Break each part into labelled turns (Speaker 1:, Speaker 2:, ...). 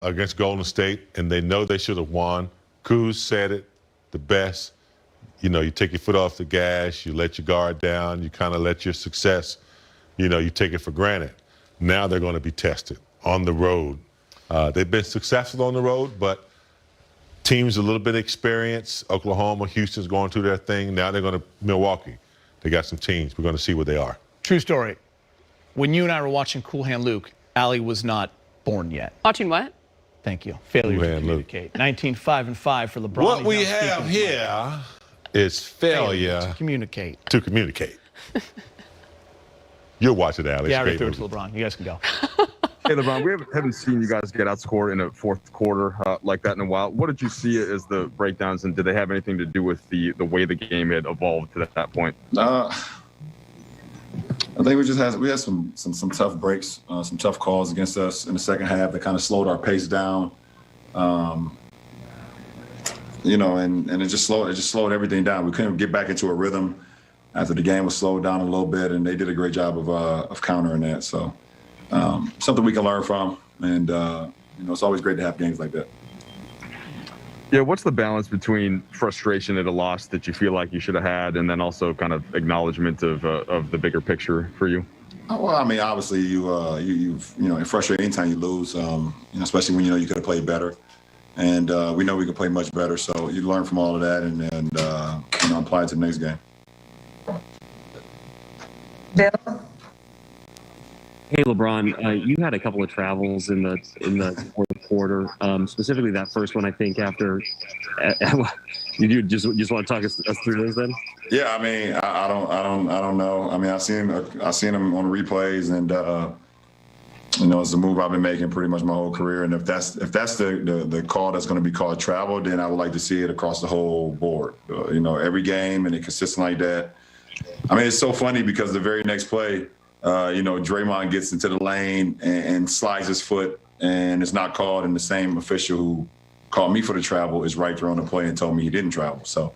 Speaker 1: against Golden State, and they know they should have won. Kuz said it the best. You know, you take your foot off the gas, you let your guard down, you kind of let your success, you take it for granted. Now they're going to be tested on the road. They've been successful on the road, but teams a little bit of experience. Oklahoma, Houston's going through their thing. Now they're going to Milwaukee. They got some teams. We're going to see where they are.
Speaker 2: True story. When you and I were watching Cool Hand Luke, Allie was not born yet.
Speaker 3: Watching what?
Speaker 2: Thank you. Failure to communicate. 19-5-5 for LeBron.
Speaker 1: What we have here is failure
Speaker 2: to communicate.
Speaker 1: You'll watch it, Allie.
Speaker 2: Yeah, I already threw it to LeBron. You guys can go.
Speaker 4: Hey, LeBron, we haven't seen you guys get outscored in a fourth quarter like that in a while. What did you see as the breakdowns, and did they have anything to do with the way the game had evolved to that point?
Speaker 5: I think we had some tough breaks, some tough calls against us in the second half that kind of slowed our pace down. And it just slowed everything down. We couldn't get back into a rhythm after the game was slowed down a little bit, and they did a great job of countering that. So something we can learn from, and it's always great to have games like that.
Speaker 4: Yeah, what's the balance between frustration at a loss that you feel like you should have had, and then also kind of acknowledgement of the bigger picture for you?
Speaker 5: Oh, well, I mean, obviously it's frustrating anytime you lose, especially when you could have played better, and we know we could play much better. So you learn from all of that, and apply it to the next game.
Speaker 6: Bill?
Speaker 7: Hey, LeBron, you had a couple of travels in the fourth quarter, specifically that first one. I think after you just want to talk us through those then.
Speaker 5: Yeah, I mean, I don't know. I mean, I've seen him on replays, and it's a move I've been making pretty much my whole career. And if that's the call that's going to be called travel, then I would like to see it across the whole board. Every game, and it consistent like that. I mean, it's so funny because the very next play, Draymond gets into the lane and slides his foot, and it's not called, and the same official who called me for the travel is right there on the play and told me he didn't travel. So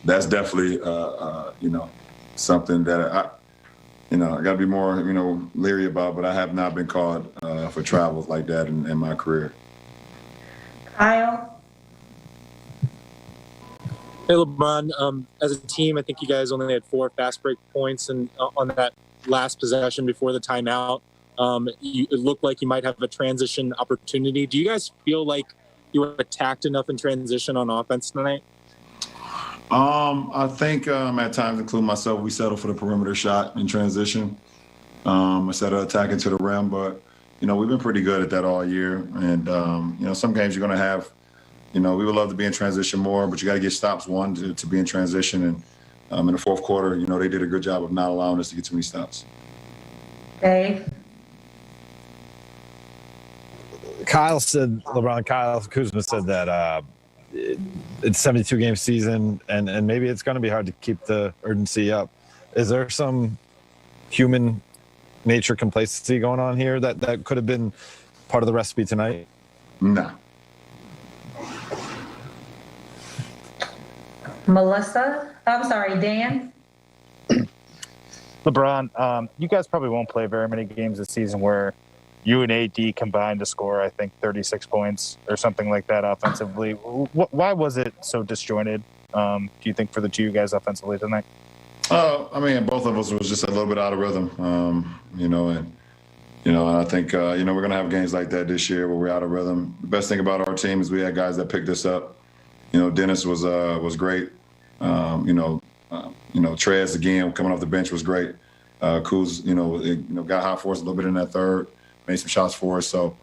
Speaker 5: that's definitely, something that I got to be more, leery about, but I have not been called for travels like that in my career.
Speaker 6: Kyle?
Speaker 8: Hey, LeBron, as a team, I think you guys only had 4 fast break points on that last possession before the timeout. It looked like you might have a transition opportunity. Do you guys feel like you were attacked enough in transition on offense tonight?
Speaker 5: I think at times, including myself, we settled for the perimeter shot in transition instead of attacking to the rim. But, we've been pretty good at that all year. And, some games you're going to have, we would love to be in transition more, but you got to get stops, to be in transition. And in the fourth quarter, they did a good job of not allowing us to get too many stops.
Speaker 6: Dave?
Speaker 9: Kyle Kuzma said that it's a 72-game season, and maybe it's going to be hard to keep the urgency up. Is there some human nature complacency going on here that could have been part of the recipe tonight?
Speaker 5: No.
Speaker 6: Dan?
Speaker 10: LeBron, you guys probably won't play very many games this season where you and AD combined to score, I think, 36 points or something like that offensively. Why was it so disjointed, do you think, for the two of you guys offensively tonight?
Speaker 5: I mean, both of us was just a little bit out of rhythm, and I think, we're going to have games like that this year where we're out of rhythm. The best thing about our team is we had guys that picked us up. Dennis was great. Trez, again, coming off the bench was great. Kuz, got hot for us a little bit in that third, made some shots for us. So,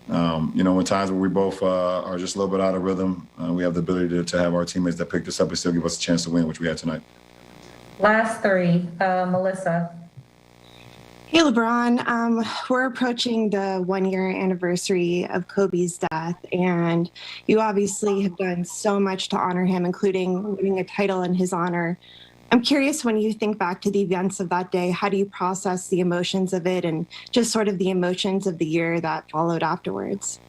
Speaker 5: in times where we both are just a little bit out of rhythm, we have the ability to have our teammates that picked us up and still give us a chance to win, which we had tonight.
Speaker 6: Last 3, Melissa.
Speaker 11: Hey, LeBron, we're approaching the 1-year anniversary of Kobe's death, and you obviously have done so much to honor him, including winning a title in his honor. I'm curious, when you think back to the events of that day, how do you process the emotions of it and just sort of the emotions of the year that followed afterwards?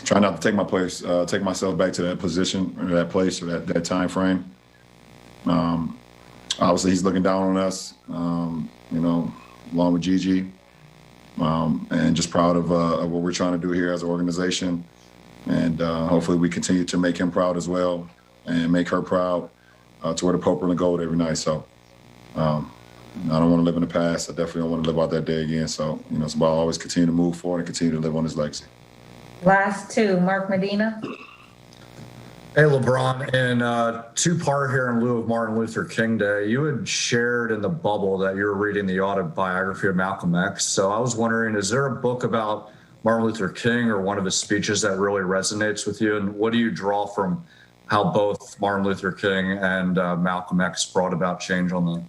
Speaker 5: Try not to take myself back to that position or that place or that time frame. Obviously, he's looking down on us, along with Gigi. and just proud of what we're trying to do here as an organization. And hopefully we continue to make him proud as well and make her proud to wear the purple and gold every night. So I don't want to live in the past. I definitely don't want to live out that day again. So, it's about always continue to move forward and continue to live on his legacy.
Speaker 6: Last two, Mark Medina.
Speaker 3: Hey, LeBron, in two-part here in lieu of Martin Luther King Day, you had shared in the bubble that you were reading the autobiography of Malcolm X. So I was wondering, is there a book about Martin Luther King or one of his speeches that really resonates with you? And what do you draw from how both Martin Luther King and Malcolm X brought about change on the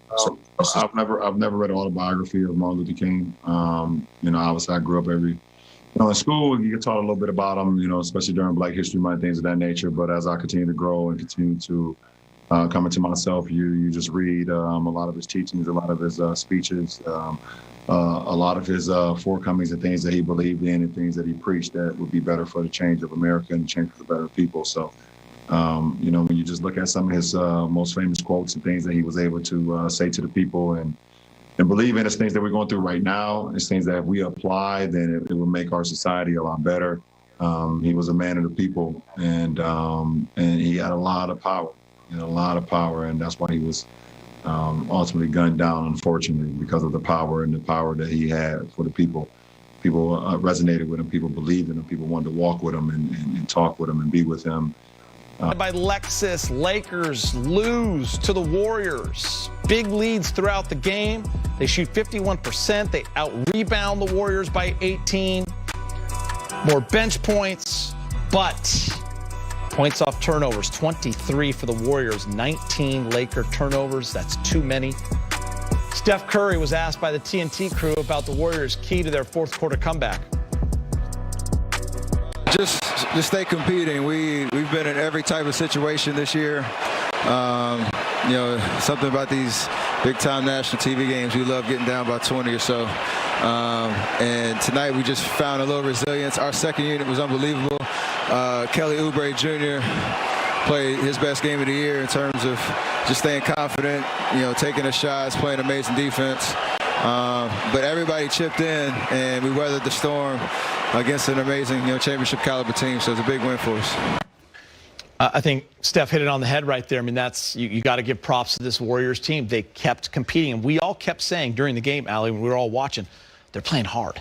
Speaker 5: I've never read an autobiography of Martin Luther King. Obviously I grew up in school, you get taught a little bit about him, especially during Black History Month, things of that nature. But as I continue to grow and continue to come into myself, you just read a lot of his teachings, a lot of his speeches, a lot of his forecomings and things that he believed in and things that he preached that would be better for the change of America and the change for the better people. So, when you just look at some of his most famous quotes and things that he was able to say to the people and believe in, it's things that we're going through right now. It's things that if we apply, then it will make our society a lot better. He was a man of the people, and he had a lot of power, and that's why he was ultimately gunned down, unfortunately, because of the power that he had for the people. People resonated with him. People believed in him. People wanted to walk with him and talk with him and be with him.
Speaker 2: By Lexus, Lakers lose to the Warriors. Big leads throughout the game. They shoot 51%. They out-rebound the Warriors by 18. More bench points, but points off turnovers, 23 for the Warriors, 19 Laker turnovers. That's too many. Steph Curry was asked by the TNT crew about the Warriors' key to their fourth quarter comeback.
Speaker 12: Just stay competing. We've been in every type of situation this year. Something about these big-time national TV games, we love getting down by 20 or so. And tonight we just found a little resilience. Our second unit was unbelievable. Kelly Oubre Jr. played his best game of the year in terms of just staying confident, taking the shots, playing amazing defense. But everybody chipped in, and we weathered the storm against an amazing, championship caliber team. So it's a big win for us.
Speaker 2: I think Steph hit it on the head right there. I mean, that's you got to give props to this Warriors team. They kept competing, and we all kept saying during the game, Allie, when we were all watching, they're playing hard.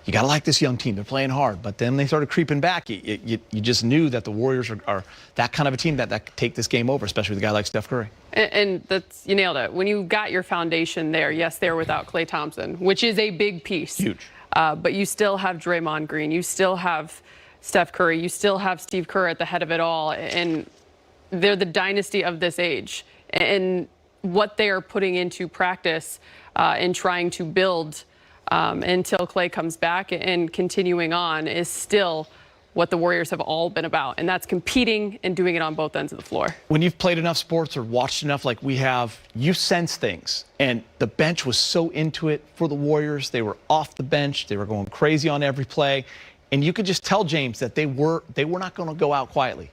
Speaker 2: You got to like this young team. They're playing hard. But then they started creeping back. You just knew that the Warriors are that kind of a team that could take this game over, especially with a guy like Steph Curry.
Speaker 13: And that's, you nailed it. When you got your foundation there, yes, they're without Klay Thompson, which is a big piece.
Speaker 2: Huge.
Speaker 13: But you still have Draymond Green. You still have Steph Curry. You still have Steve Kerr at the head of it all. And they're the dynasty of this age. And what they are putting into practice and trying to build until Klay comes back and continuing on is still what the Warriors have all been about. And that's competing and doing it on both ends of the floor.
Speaker 2: When you've played enough sports or watched enough like we have, you sense things. And the bench was so into it for the Warriors. They were off the bench. They were going crazy on every play. And you could just tell, James, that they were not going to go out quietly.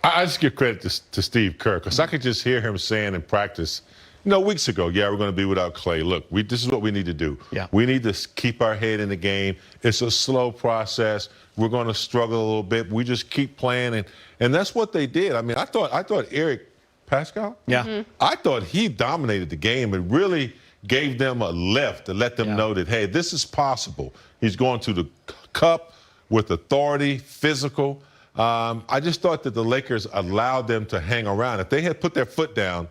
Speaker 1: I just give credit to Steve Kerr, because I could just hear him saying in practice, weeks ago, we're going to be without Klay. Look, this is what we need to do.
Speaker 2: Yeah.
Speaker 1: We need to keep our head in the game. It's a slow process. We're going to struggle a little bit. We just keep playing, and that's what they did. I mean, I thought Eric Pascal.
Speaker 2: Yeah.
Speaker 13: Mm-hmm.
Speaker 1: I thought he dominated the game and really gave them a lift to let them know that, hey, this is possible. He's going to the cup with authority, physical. I just thought that the Lakers allowed them to hang around. If they had put their foot down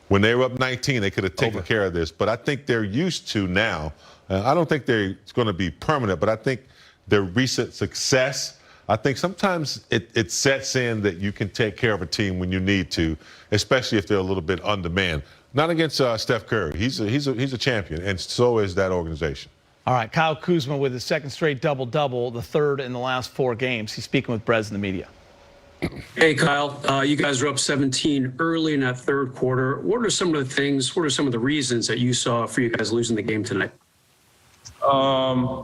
Speaker 1: when they were up 19, they could have taken care of this. But I think they're used to now. I don't think it's going to be permanent, but I think their recent success, I think sometimes it sets in that you can take care of a team when you need to, especially if they're a little bit undermanned. Not against Steph Curry. He's a champion, and so is that organization.
Speaker 2: All right, Kyle Kuzma with his second straight double-double, the third in the last 4 games. He's speaking with Brez in the media.
Speaker 14: Hey, Kyle. You guys were up 17 early in that third quarter. What are some of the reasons that you saw for you guys losing the game tonight?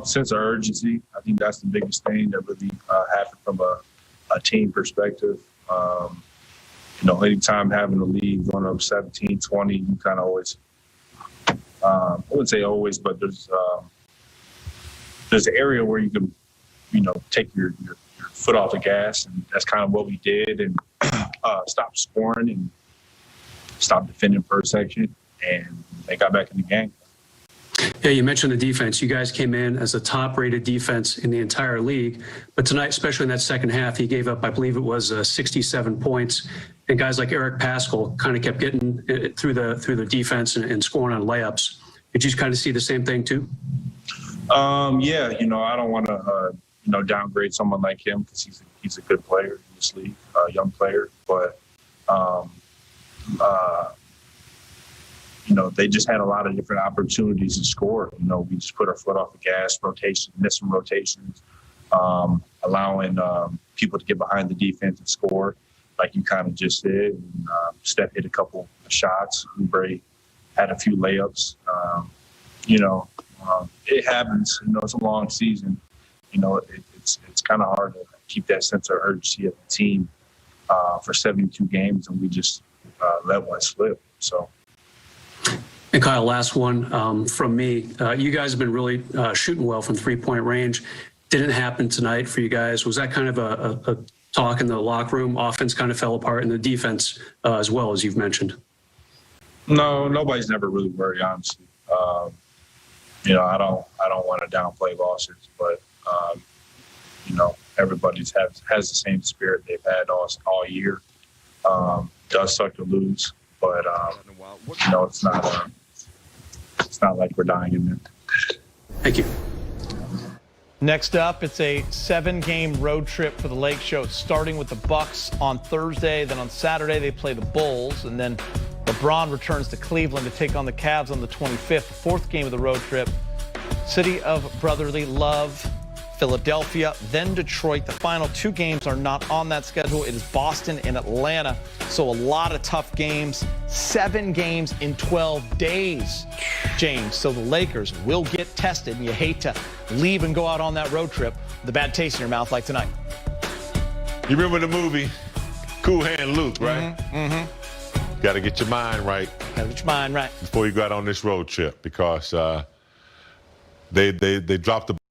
Speaker 15: Sense of urgency. I think that's the biggest thing that really happened from a team perspective. Anytime having a lead going up 17, 20, you kind of always, I wouldn't say always, but there's there's an area where you can, take your foot off the gas, and that's kind of what we did, and stop scoring and stop defending per section, and they got back in the game.
Speaker 14: Yeah, you mentioned the defense. You guys came in as the top-rated defense in the entire league, but tonight, especially in that second half, you gave up, I believe it was 67 points, and guys like Eric Paschal kind of kept getting it through the defense and scoring on layups. Did you kind of see the same thing too?
Speaker 15: Yeah, I don't want to, downgrade someone like him because he's a good player in this league, a young player, but they just had a lot of different opportunities to score. We just put our foot off the gas, missing rotations, allowing people to get behind the defense and score, like you kind of just did. And, Steph hit a couple of shots. Oubre had a few layups. It happens. It's a long season. It's kind of hard to keep that sense of urgency of the team for 72 games, and we just let one slip. So.
Speaker 14: And Kyle, last one from me. You guys have been really shooting well from three-point range. Didn't happen tonight for you guys. Was that kind of a talk in the locker room? Offense kind of fell apart, and the defense as well, as you've mentioned. No, nobody's never really worried, honestly. I don't want to downplay losses, but everybody has the same spirit they've had all year. Does suck to lose, but it's not like we're dying in there. Thank you.
Speaker 2: Next up, it's a 7-game road trip for the Lake Show, starting with the Bucks on Thursday. Then on Saturday, they play the Bulls. And then LeBron returns to Cleveland to take on the Cavs on the 25th, the fourth game of the road trip. City of Brotherly Love, Philadelphia, then Detroit. The final 2 games are not on that schedule. It is Boston and Atlanta. So a lot of tough games. 7 games in 12 days, James. So the Lakers will get tested, and you hate to leave and go out on that road trip with a bad taste in your mouth like tonight.
Speaker 1: You remember the movie Cool Hand Luke, right?
Speaker 2: Mm-hmm.
Speaker 1: Got to get your mind right.
Speaker 2: Got to get your mind right
Speaker 1: before you go out on this road trip, because they dropped the